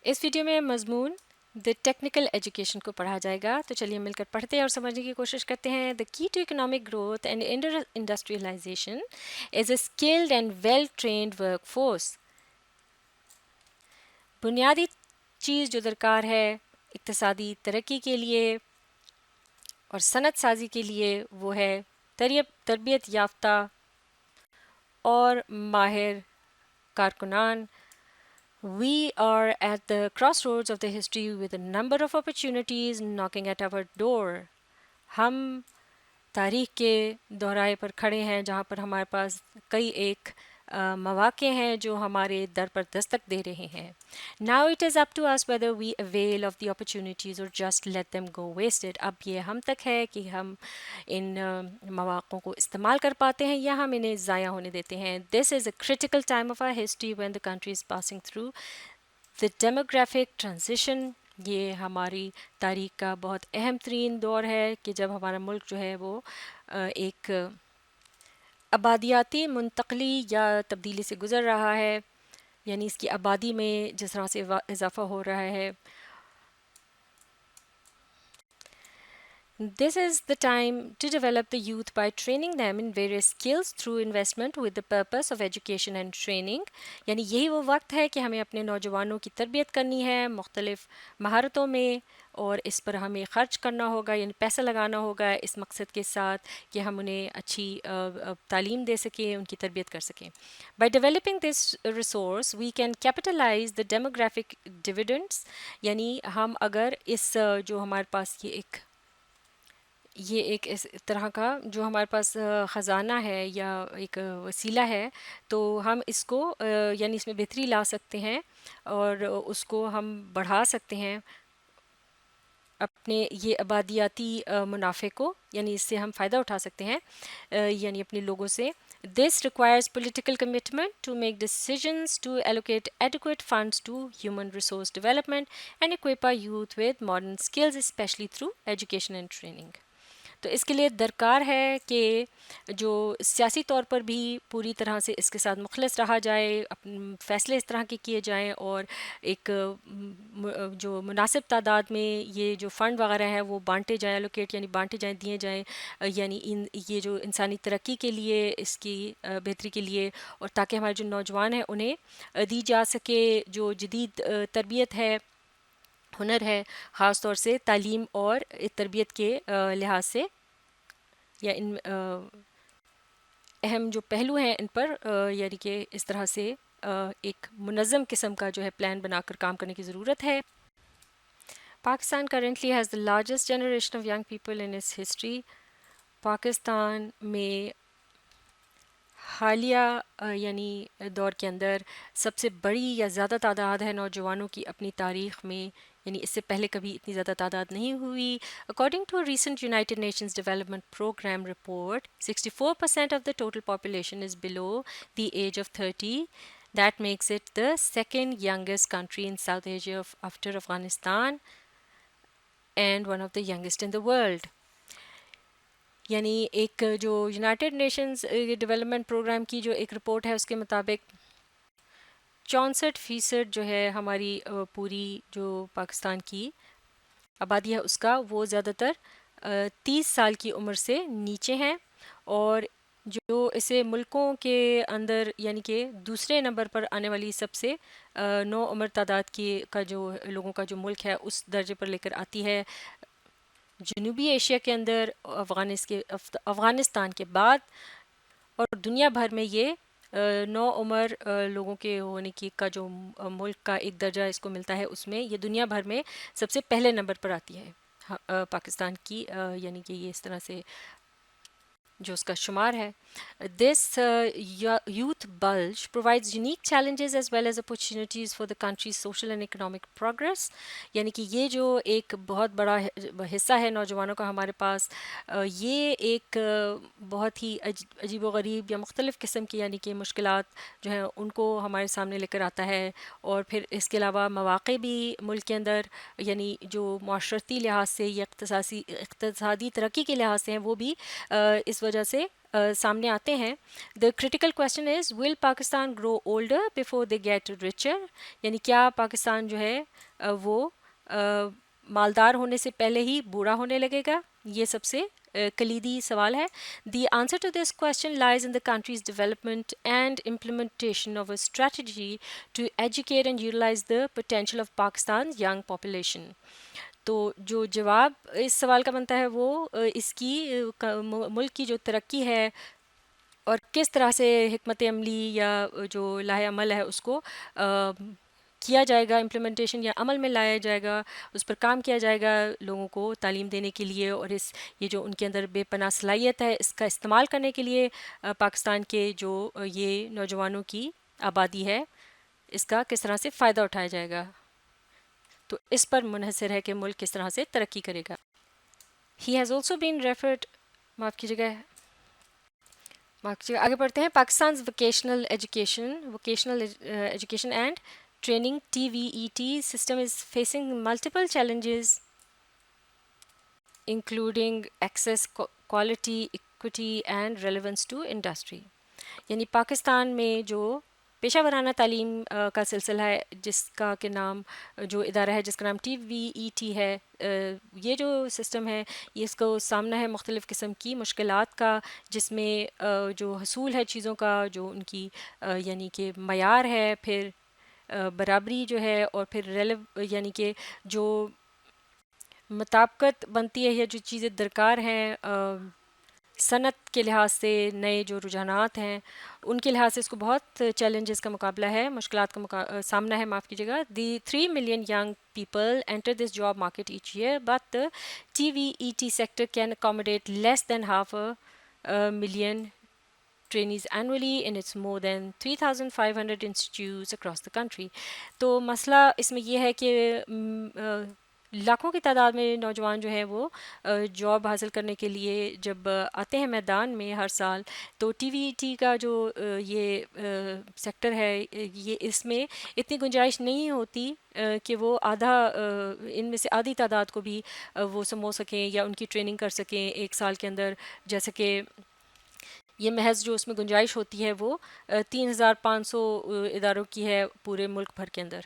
اس video میں مضمون the technical education کو پڑھا جائے گا، تو چلیے مل کر پڑھتے ہیں اور سمجھنے کی کوشش کرتے ہیں. The key to economic growth and industrialization is a skilled and well trained work force. بنیادی چیز جو درکار ہے اقتصادی ترقی کے لیے اور صنعت سازی کے لیے وہ ہے تربیت یافتہ اور ماہر کارکنان. We are at the crossroads of the history with a number of opportunities knocking at our door. ہم تاریخ کے دورائے پر کھڑے ہیں جہاں پر ہمارے پاس کئی ایک مواقع ہیں جو ہمارے در پر دستک دے رہے ہیں. Now it is up to us whether we avail of the opportunities or just let them go wasted. اب یہ ہم تک ہے کہ ہم ان مواقعوں کو استعمال کر پاتے ہیں یا ہم انہیں ضائع ہونے دیتے ہیں. This is a critical time of our history when the country is passing through the demographic transition. یہ ہماری تاریخ کا بہت اہم ترین دور ہے کہ جب ہمارا ملک جو ہے وہ ایک آبادیاتی منتقلی یا تبدیلی سے گزر رہا ہے، یعنی اس کی آبادی میں جس طرح سے اضافہ ہو رہا ہے. This is the time to develop the youth by training them in various skills through investment with the purpose of education and training. یعنی یہی وہ وقت ہے کہ ہمیں اپنے نوجوانوں کی تربیت کرنی ہے مختلف مہارتوں میں، اور اس پر ہمیں خرچ کرنا ہوگا، یعنی پیسہ لگانا ہوگا اس مقصد کے ساتھ کہ ہم انہیں اچھی تعلیم دے سکیں، ان کی تربیت کر سکیں. By developing this resource we can capitalize the demographic dividends. یعنی ہم اگر اس جو ہمارے پاس یہ ایک اس طرح کا جو ہمارے پاس خزانہ ہے یا ایک وسیلہ ہے، تو ہم اس کو یعنی اس میں بہتری لا سکتے ہیں اور اس کو ہم بڑھا سکتے ہیں اپنے یہ آبادیاتی منافع کو، یعنی اس سے ہم فائدہ اٹھا سکتے ہیں یعنی اپنے لوگوں سے. This requires political commitment to make decisions to allocate adequate funds to human resource development and equip our youth with modern skills, especially through education and training. تو اس کے لیے درکار ہے کہ جو سیاسی طور پر بھی پوری طرح سے اس کے ساتھ مخلص رہا جائے، فیصلے اس طرح کے کیے جائیں اور ایک جو مناسب تعداد میں یہ جو فنڈ وغیرہ ہے وہ بانٹے جائیں، الوکیٹ یعنی بانٹے جائیں، دیے جائیں، یعنی یہ جو انسانی ترقی کے لیے، اس کی بہتری کے لیے، اور تاکہ ہمارے جو نوجوان ہیں انہیں دی جا سکے جو جدید تربیت ہے، ہنر ہے، خاص طور سے تعلیم اور تربیت کے لحاظ سے، یا ان اہم جو پہلو ہیں ان پر یعنی کہ اس طرح سے ایک منظم قسم کا جو ہے پلان بنا کر کام کرنے کی ضرورت ہے. Pakistan currently has the largest generation of young people in its history. Pakistan میں حالیہ یعنی دور کے اندر سب سے بڑی یا زیادہ تعداد ہے نوجوانوں کی اپنی تاریخ میں، یعنی اس سے پہلے کبھی اتنی زیادہ تعداد نہیں ہوئی. According to a recent United Nations Development Program report, 64% of the total population is below the age of 30. That makes it the second youngest country in South Asia after Afghanistan and one of the youngest in the world. یعنی ایک جو United nations development programme کی جو ایک report ہے اس کے مطابق 64% جو ہے ہماری پوری جو پاکستان کی آبادی ہے اس کا، وہ زیادہ تر 30 سال کی عمر سے نیچے ہیں، اور جو اسے ملکوں کے اندر یعنی کہ دوسرے نمبر پر آنے والی سب سے نو عمر تعداد کی کا جو لوگوں کا جو ملک ہے اس درجے پر لے کر آتی ہے جنوبی ایشیا کے اندر افغانستان کے بعد، اور دنیا بھر میں یہ نو عمر لوگوں کے ہونے کی کا جو ملک کا ایک درجہ اس کو ملتا ہے، اس میں یہ دنیا بھر میں سب سے پہلے نمبر پر آتی ہے پاکستان کی، یعنی کہ یہ اس طرح سے جو اس کا شمار ہے. This youth bulge provides unique challenges as well as opportunities for the country's social and economic progress. یعنی کہ یہ جو ایک بہت بڑا حصہ ہے نوجوانوں کا ہمارے پاس، یہ ایک بہت ہی عجیب و غریب یا مختلف قسم کی یعنی کہ مشکلات جو ہیں ان کو ہمارے سامنے لے کر آتا ہے، اور پھر اس کے علاوہ مواقع بھی ملک کے اندر یعنی جو معاشرتی لحاظ سے یا اقتصادی ترقی کے لحاظ سے ہیں وہ بھی اس وجہ سے سامنے آتے ہیں. The critical question is will Pakistan grow older before they get richer, یعنی کیا پاکستان جو ہے وہ مالدار ہونے سے پہلے ہی بوڑھا ہونے لگے گا؟ یہ سب سے کلیدی سوال ہے. The answer to this question lies in the country's development and implementation of a strategy to educate and utilize the potential of Pakistan young population. تو جو جواب اس سوال کا بنتا ہے وہ اس کی ملک کی جو ترقی ہے اور کس طرح سے حکمت عملی یا جو لاہ عمل ہے اس کو کیا جائے گا، امپلیمنٹیشن یا عمل میں لایا جائے گا، اس پر کام کیا جائے گا لوگوں کو تعلیم دینے کے لیے، اور یہ جو ان کے اندر بے پناہ صلاحیت ہے اس کا استعمال کرنے کے لیے پاکستان کے جو یہ نوجوانوں کی آبادی ہے اس کا کس طرح سے فائدہ اٹھایا جائے گا. تو اس پر منحصر ہے کہ ملک کس طرح سے ترقی کرے گا. He has also been referred, معاف کیجیے آگے پڑھتے ہیں. Pakistan vocational education and training TVET system is facing multiple challenges including access, quality, equity and relevance to industry. یعنی پاکستان میں جو پیشہ ورانہ تعلیم کا سلسلہ ہے جس کا کہ نام جو ادارہ ہے جس کا نام TVET ہے، یہ جو سسٹم ہے یہ اس کو سامنا ہے مختلف قسم کی مشکلات کا، جس میں جو حصول ہے چیزوں کا، جو ان کی یعنی کہ معیار ہے، پھر برابری جو ہے، اور پھر یعنی کہ جو مطابقت بنتی ہے یا جو چیزیں درکار ہیں صنعت کے لحاظ سے، نئے جو رجحانات ہیں ان کے لحاظ سے اس کو بہت چیلنجز کا مقابلہ ہے، مشکلات کا سامنا ہے، معاف کیجیے گا. دی 3 million young people enter this job market each year but the TVET sector can accommodate less than half a million trainees annually in its more than 3,500 institutes across the country. تو مسئلہ اس میں یہ ہے کہ لاکھوں کی تعداد میں نوجوان جو ہیں وہ جاب حاصل کرنے کے لیے جب آتے ہیں میدان میں ہر سال، تو TVET کا جو یہ سیکٹر ہے یہ اس میں اتنی گنجائش نہیں ہوتی کہ وہ آدھا ان میں سے آدھی تعداد کو بھی وہ سمو سکیں یا ان کی ٹریننگ کر سکیں ایک سال کے اندر، جیسے کہ یہ محض جو اس میں گنجائش ہوتی ہے وہ 3,500 اداروں کی ہے پورے ملک بھر کے اندر.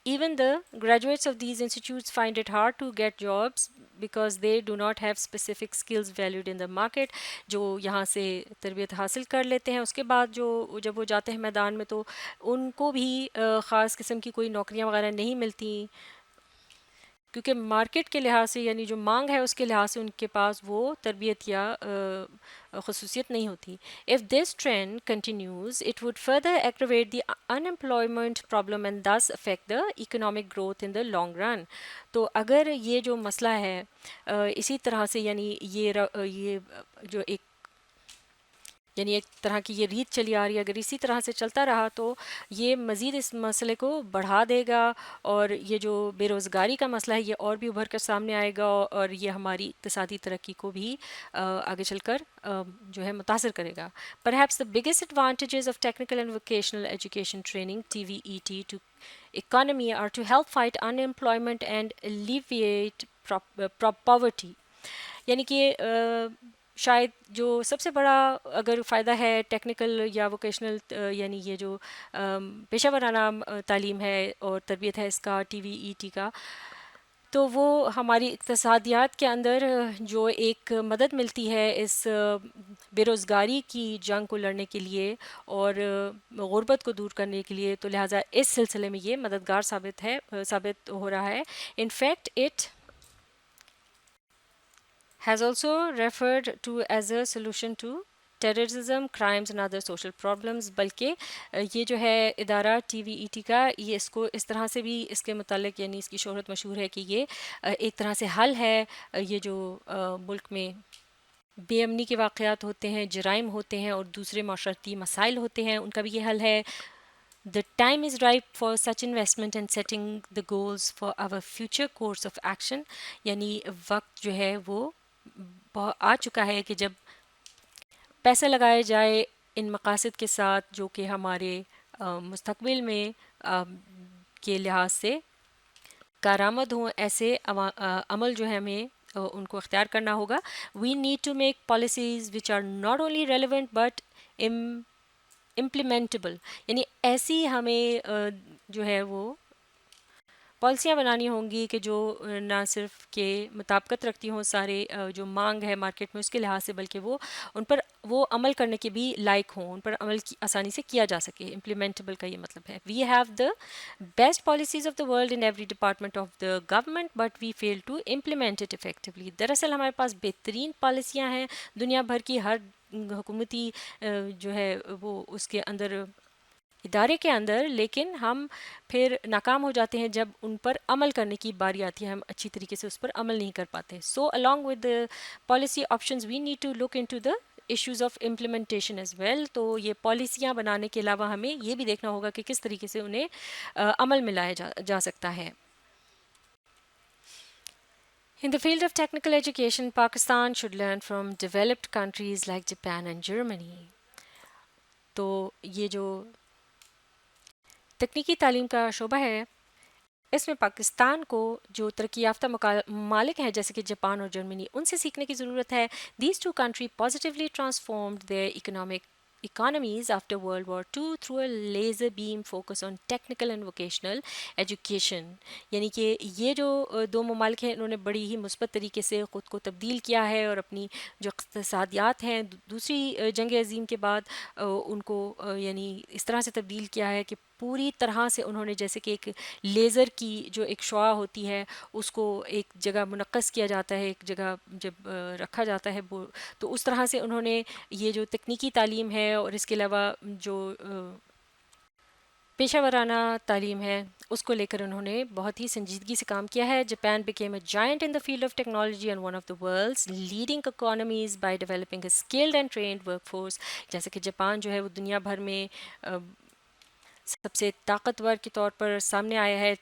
Even the graduates of these institutes find it hard to get jobs because they do not have specific skills valued in the market. جو یہاں سے تربیت حاصل کر لیتے ہیں اس کے بعد جو جب وہ جاتے ہیں میدان میں تو ان کو بھی خاص قسم کی کوئی نوکریاں وغیرہ نہیں ملتی، کیونکہ مارکیٹ کے لحاظ سے یعنی جو مانگ ہے اس کے لحاظ سے ان کے پاس وہ تربیت یا خصوصیت نہیں ہوتی. If this trend continues, it would further aggravate the unemployment problem and thus affect the economic growth in the long run. تو اگر یہ جو مسئلہ ہے اسی طرح سے یعنی یہ جو ایک طرح کی یہ ریت چلی آ رہی ہے، اگر اسی طرح سے چلتا رہا تو یہ مزید اس مسئلے کو بڑھا دے گا، اور یہ جو بے روزگاری کا مسئلہ ہے یہ اور بھی ابھر کر سامنے آئے گا، اور یہ ہماری اقتصادی ترقی کو بھی آگے چل کر جو ہے متاثر کرے گا. Perhaps the biggest advantages of technical and vocational education training TVET to economy are to help fight unemployment and alleviate poverty. یعنی کہ شاید جو سب سے بڑا اگر فائدہ ہے ٹیکنیکل یا ووکیشنل یعنی یہ جو پیشہ ورانہ تعلیم ہے اور تربیت ہے اس کا TVET کا، تو وہ ہماری اقتصادیات کے اندر جو ایک مدد ملتی ہے اس بے روزگاری کی جنگ کو لڑنے کے لیے اور غربت کو دور کرنے کے لیے، تو لہٰذا اس سلسلے میں یہ مددگار ثابت ہو رہا ہے. In fact it has also referred to as a solution to terrorism, crimes and other social problems. بلکہ یہ جو ہے ادارہ TVET کا یہ اس کو اس طرح سے بھی اس کے متعلق یعنی اس کی شہرت مشہور ہے کہ یہ ایک طرح سے حل ہے یہ جو ملک میں بے امنی کے واقعات ہوتے ہیں، جرائم ہوتے ہیں اور دوسرے معاشرتی مسائل ہوتے ہیں، ان کا بھی یہ حل ہے. The time is ripe for such investment and setting the goals for our future course of action. یعنی وقت جو ہے وہ آ چکا ہے کہ جب پیسہ لگایا جائے ان مقاصد کے ساتھ جو کہ ہمارے مستقبل میں کے لحاظ سے کارآمد ہوں. ایسے عمل جو ہے ہمیں ان کو اختیار کرنا ہوگا. We need to make policies which are not only relevant but implementable. یعنی ایسی ہمیں جو ہے وہ پالیسیاں بنانی ہوں گی کہ جو نہ صرف کہ مطابقت رکھتی ہوں سارے جو مانگ ہے مارکیٹ میں اس کے لحاظ سے، بلکہ وہ ان پر وہ عمل کرنے کے بھی لائق ہوں، ان پر عمل آسانی سے کیا جا سکے. امپلیمنٹیبل کا یہ مطلب ہے. We have the best policies of the world in every department of the government but we fail to implement it effectively. دراصل ہمارے پاس بہترین پالیسیاں ہیں دنیا بھر کی، ہر حکومتی جو ہے وہ اس کے اندر ادارے کے اندر، لیکن ہم پھر ناکام ہو جاتے ہیں جب ان پر عمل کرنے کی باری آتی ہے، ہم اچھی طریقے سے اس پر عمل نہیں کر پاتے. سو along with the policy options we need to look into the issues of implementation as well. تو یہ پالیسیاں بنانے کے علاوہ ہمیں یہ بھی دیکھنا ہوگا کہ کس طریقے سے انہیں عمل میں لایا جا سکتا ہے. In the field of technical education, Pakistan should learn from developed countries like Japan and Germany. تو یہ جو تکنیکی تعلیم کا شعبہ ہے اس میں پاکستان کو جو ترقی یافتہ ممالک ہیں جیسے کہ جاپان اور جرمنی ان سے سیکھنے کی ضرورت ہے. These two country positively transformed their economies after World War II through a laser beam focus on technical and vocational education. یعنی کہ یہ جو دو ممالک ہیں انہوں نے بڑی ہی مثبت طریقے سے خود کو تبدیل کیا ہے اور اپنی جو اقتصادیات ہیں دوسری جنگ عظیم کے بعد ان کو یعنی اس طرح سے تبدیل کیا ہے کہ پوری طرح سے انہوں نے جیسے کہ ایک لیزر کی جو ایک شعاع ہوتی ہے اس کو ایک جگہ منعکس کیا جاتا ہے، ایک جگہ جب رکھا جاتا ہے تو اس طرح سے انہوں نے یہ جو تکنیکی تعلیم ہے اور اس کے علاوہ جو پیشہ ورانہ تعلیم ہے اس کو لے کر انہوں نے بہت ہی سنجیدگی سے کام کیا ہے. Japan became a giant in the field of technology and one of the world's leading economies by developing a skilled and trained workforce. جیسے کہ جاپان جو ہے وہ دنیا بھر میں سب سے طاقتور کے طور پر سامنے آیا ہے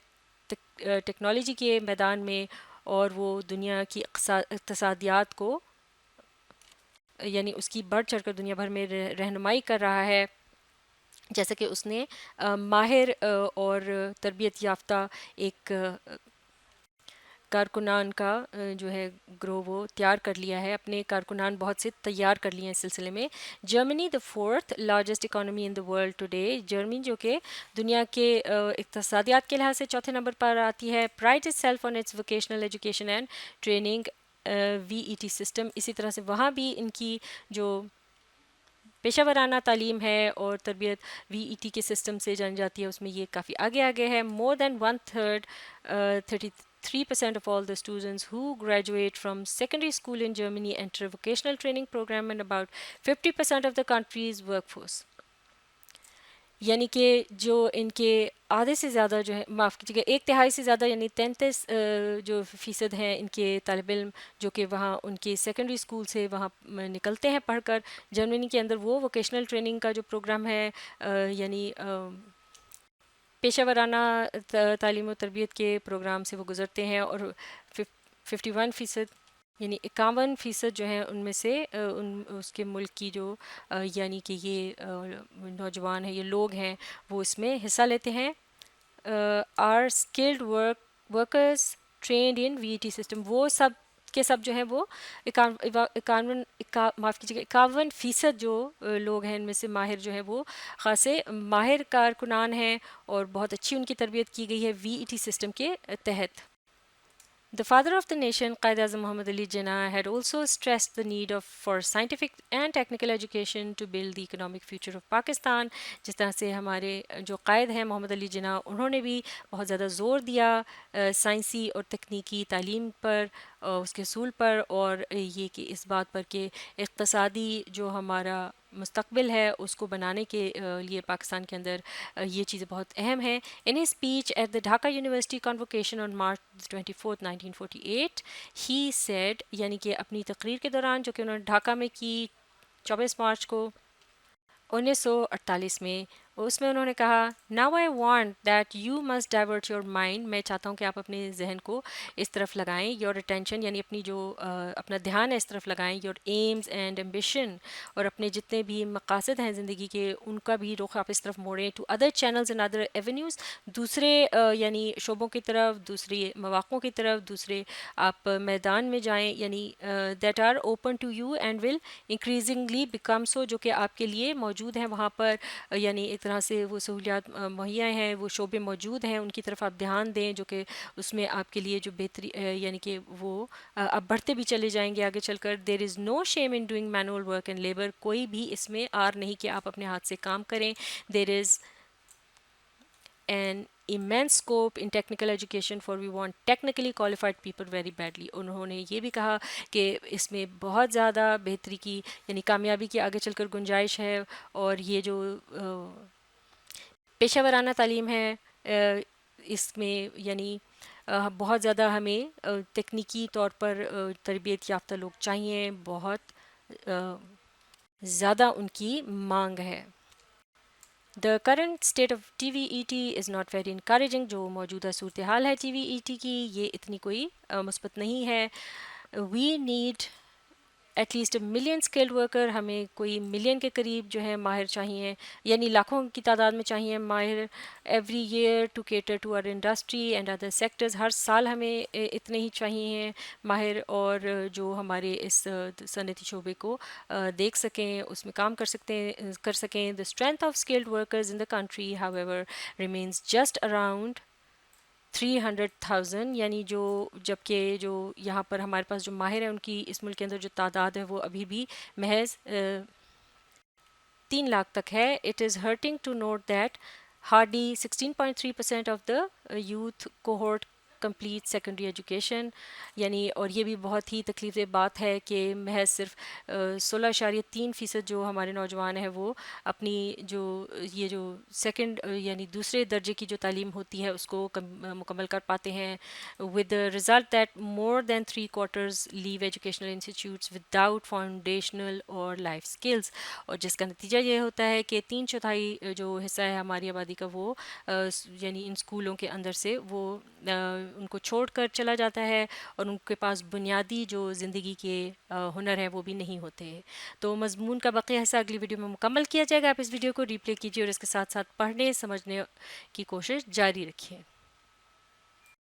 ٹیکنالوجی کے میدان میں، اور وہ دنیا کی اقتصادیات کو یعنی اس کی بڑھ چڑھ کر دنیا بھر میں رہنمائی کر رہا ہے. جیسا کہ اس نے ماہر اور تربیت یافتہ ایک کارکنان کا جو ہے گروہ وہ تیار کر لیا ہے، اپنے کارکنان بہت سے تیار کر لیے ہیں اس سلسلے میں. Germany the fourth largest economy in the world today. Germany جو کہ دنیا کے اقتصادیات کے لحاظ سے چوتھے نمبر پر آتی ہے. Pride it self on its vocational education and training VET system. اسی طرح سے وہاں بھی ان کی جو پیشہ ورانہ تعلیم ہے اور تربیت VET کے سسٹم سے جان جاتی ہے اس میں یہ کافی آگے ہے. مور دین 1/3 33% of all the students who graduate from secondary school in Germany enter a vocational training program and about 50% of the country's workforce. یعنی کہ جو ان کے آدھے سے زیادہ جو ہے معاف کیجیے گا 1/3 سے زیادہ یعنی 33 جو فیصد ہیں ان کے طالب علم جو کہ وہاں ان کے سیکنڈری اسکول سے وہاں نکلتے ہیں پڑھ کر جرمنی کے اندر وہ ووکیشنل ٹریننگ کا جو پروگرام ہے یعنی پیشہ ورانہ تعلیم و تربیت کے پروگرام سے وہ گزرتے ہیں، اور 51% یعنی 51% جو ہیں ان میں سے اس کے ملک کی جو یعنی کہ یہ نوجوان ہیں، یہ لوگ ہیں وہ اس میں حصہ لیتے ہیں. Are skilled workers trained in VET system. وہ سب کے سب جو ہیں وہ 51% جو لوگ ہیں ان میں سے ماہر جو ہیں وہ خاصے ماہر کارکنان ہیں اور بہت اچھی ان کی تربیت کی گئی ہے VET سسٹم کے تحت. The father of the nation, Qaid-e-Azam Muhammad Ali Jinnah, had also stressed the need for scientific and technical education to build the economic future of Pakistan. جس طرح سے ہمارے جو قائد ہیں محمد علی جناح انہوں نے بھی بہت زیادہ زور دیا سائنسی اور تکنیکی تعلیم پر، اس کے اصول پر، اور یہ کہ اس بات پر کہ اقتصادی جو ہمارا مستقبل ہے اس کو بنانے کے لیے پاکستان کے اندر یہ چیزیں بہت اہم ہیں. In his speech at the Dhaka University Convocation on March 24, 1948, he said یعنی کہ اپنی تقریر کے دوران جو کہ انہوں نے ڈھاکہ میں کی 24 مارچ کو 1948 میں اس میں انہوں نے کہا now I want that you must divert your mind, میں چاہتا ہوں کہ آپ اپنے ذہن کو اس طرف لگائیں، یور اٹینشن یعنی اپنی جو اپنا دھیان ہے اس طرف لگائیں، یور ایمز اینڈ ایمبیشن، اور اپنے جتنے بھی مقاصد ہیں زندگی کے ان کا بھی رخ آپ اس طرف موڑیں، to other channels and other avenues, دوسرے یعنی شعبوں کی طرف، دوسرے مواقعوں کی طرف، دوسرے آپ میدان میں جائیں، یعنی that are open to you and will increasingly become so, جو کہ آپ کے لیے موجود ہیں وہاں پر، یعنی ایک طرح سے وہ سہولیات مہیا ہیں، وہ شعبے موجود ہیں، ان کی طرف آپ دھیان دیں جو کہ اس میں آپ کے لیے جو بہتری یعنی کہ وہ آپ بڑھتے بھی چلے جائیں گے آگے چل کر. There is no shame in doing manual work and labour, کوئی بھی اس میں آر نہیں کہ آپ اپنے ہاتھ سے کام کریں. دیر از an immense scope in technical education for we want technically qualified people very badly. انہوں نے یہ بھی کہا کہ اس میں بہت زیادہ بہتری کی یعنی کامیابی کی آگے چل کر گنجائش ہے، اور یہ جو پیشہ ورانہ تعلیم ہے اس میں یعنی بہت زیادہ ہمیں تکنیکی طور پر تربیت یافتہ لوگ چاہیے، بہت زیادہ ان کی مانگ ہے. The current state of T V E T is not very encouraging, جو موجودہ صورتحال ہے ٹی وی ای ٹی کی یہ اتنی کوئی مثبت نہیں ہے. We need at least a million skilled worker, ہمیں کوئی ملین کے قریب جو ہے ماہر چاہیے، یعنی لاکھوں کی تعداد میں چاہیے ماہر every year to cater to our industry and other sectors. ہر سال ہمیں اتنے ہی چاہیے ماہر، اور جو ہمارے اس صنعتی شعبے کو دیکھ سکیں، اس میں کام کر سکیں. The strength of skilled workers in the country how ever remains just around 300,000، یعنی جو جبکہ جو یہاں پر ہمارے پاس جو ماہر ہیں ان کی اس ملک کے اندر جو تعداد ہے وہ ابھی بھی محض 3 لاکھ تک ہے. It is hurting to note that hardly 16.3% of the youth cohort complete secondary education, یعنی اور یہ بھی بہت ہی تکلیف دہ بات ہے کہ محض صرف 16.3% جو ہمارے نوجوان ہیں وہ اپنی جو یہ جو سیکنڈ یعنی دوسرے درجے کی جو تعلیم ہوتی ہے اس کو مکمل کر پاتے ہیں. With result that more than 3/4 leave educational institutes without foundational اور لائف اسکلز، اور جس کا نتیجہ یہ ہوتا ہے کہ 3/4 جو حصہ ہے ہماری آبادی کا وہ یعنی ان اسکولوں کے اندر سے وہ ان کو چھوڑ کر چلا جاتا ہے، اور ان کے پاس بنیادی جو زندگی کے ہنر ہیں وہ بھی نہیں ہوتے. تو مضمون کا بقیہ حصہ اگلی ویڈیو میں مکمل کیا جائے گا. آپ اس ویڈیو کو ریپلے کیجیے اور اس کے ساتھ ساتھ پڑھنے سمجھنے کی کوشش جاری رکھیے.